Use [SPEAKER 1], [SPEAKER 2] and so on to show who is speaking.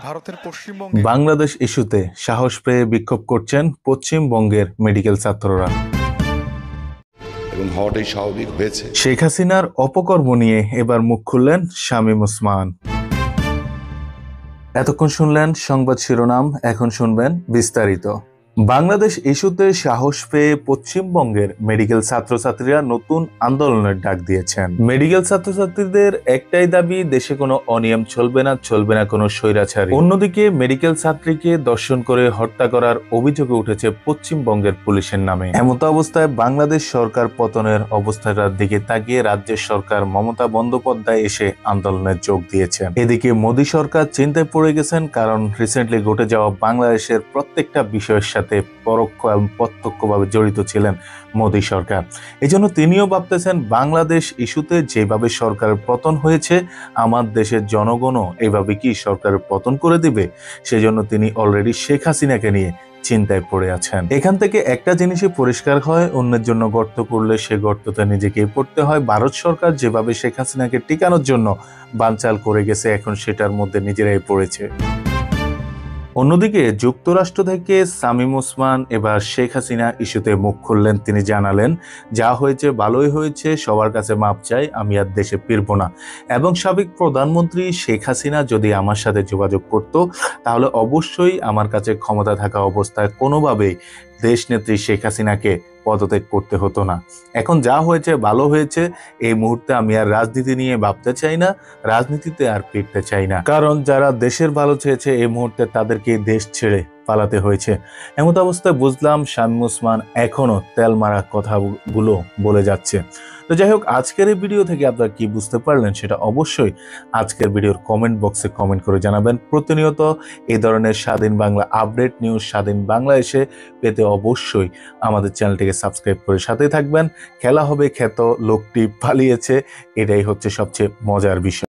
[SPEAKER 1] ভারতের পশ্চিমবঙ্গে
[SPEAKER 2] বাংলাদেশ ইস্যুতে সাহস পেয়ে বিক্ষোভ করছেন পশ্চিমবঙ্গের মেডিকেল ছাত্ররা।
[SPEAKER 3] এবং হওয়াটাই স্বাভাবিক হয়েছে।
[SPEAKER 2] শেখ হাসিনার অপকর্ম নিয়ে এবার মুখ খুললেন শামীম ওসমান। এতক্ষণ শুনলেন সংবাদ শিরোনাম, এখন শুনবেন বিস্তারিত। বাংলাদেশ ইস্যুতে সাহস পেয়ে পশ্চিমবঙ্গের মেডিকেল ছাত্রছাত্রীরা নতুন আন্দোলনের ডাক দিয়েছেন। মেডিকেল ছাত্রছাত্রীদের একটাই দাবি, দেশে কোনো অনিয়ম চলবে না, চলবে না কোনো স্বৈরাচারী। অন্যদিকে মেডিকেল ছাত্রীকে দর্শন করে হত্যা করার অভিযোগে উঠেছে পশ্চিমবঙ্গের পুলিশের নামে। এমতো অবস্থায় বাংলাদেশ সরকার পতনের অবস্থাটার দিকে তাকিয়ে রাজ্যের সরকার মমতা বন্দ্যোপাধ্যায় এসে আন্দোলনে যোগ দিয়েছেন। এদিকে মোদী সরকার চিন্তায় পড়ে গেছেন, কারণ রিসেন্টলি ঘটে যাওয়া বাংলাদেশের প্রত্যেকটা বিষয়ের সাথে পরোক্ষ এবং প্রত্যক্ষভাবে জড়িত ছিলেন মোদী সরকার। এজন্য তিনিও ভাবতেছেন বাংলাদেশ ইস্যুতে যেভাবে সরকারের পতন হয়েছে, আমার দেশের জনগণও এইভাবে কি সরকারের পতন করে দিবে। সেজন্য তিনি অলরেডি শেখ হাসিনাকে নিয়ে চিন্তায় পড়ে আছেন। এখান থেকে একটা জিনিসই পরিষ্কার হয়, অন্যের জন্য গর্ত করলে সে গর্ততে নিজেকেই পড়তে হয়। ভারত সরকার যেভাবে শেখ হাসিনাকে টিকানোর জন্য বানচাল করে গেছে, এখন সেটার মধ্যে নিজেরাই পড়েছে। অন্যদিকে যুক্তরাষ্ট্র থেকে শামীম ওসমান এবার শেখ হাসিনা ইস্যুতে মুখ খুললেন। তিনি জানালেন, যা হয়েছে ভালোই হয়েছে, সবার কাছে মাপ চাই, আমি আর দেশে ফিরব না। এবং সাবেক প্রধানমন্ত্রী শেখ হাসিনা যদি আমার সাথে যোগাযোগ করত, তাহলে অবশ্যই আমার কাছে ক্ষমতা থাকা অবস্থায় কোনোভাবেই দেশনেত্রী শেখ হাসিনাকে পদত্যাগ করতে হতো না। এখন যা হয়েছে ভালো হয়েছে, এই মুহূর্তে আমি আর রাজনীতি নিয়ে ভাবতে চাই না, রাজনীতিতে আর ফিরতে চাই না। কারণ যারা দেশের ভালো চেয়েছে এই মুহূর্তে তাদেরকে দেশ ছেড়ে পালাতে হয়েছে। এমত অবস্থায় বুঝলাম শামীম ওসমান এখনো তেল মারা কথাগুলো বলে যাচ্ছে। তো যাই হোক, আজকের এই ভিডিও থেকে আপনারা কি বুঝতে পারলেন সেটা অবশ্যই আজকের ভিডিওর কমেন্ট বক্সে কমেন্ট করে জানাবেন। প্রতিনিয়ত এই ধরনের স্বাধীন বাংলা আপডেট নিউজ স্বাধীন বাংলাদেশে পেতে অবশ্যই আমাদের চ্যানেলটিকে সাবস্ক্রাইব করে সাথে থাকবেন। খেলা হবে খ্যাত, লোকটি পালিয়েছে, এটাই হচ্ছে সবচেয়ে মজার বিষয়।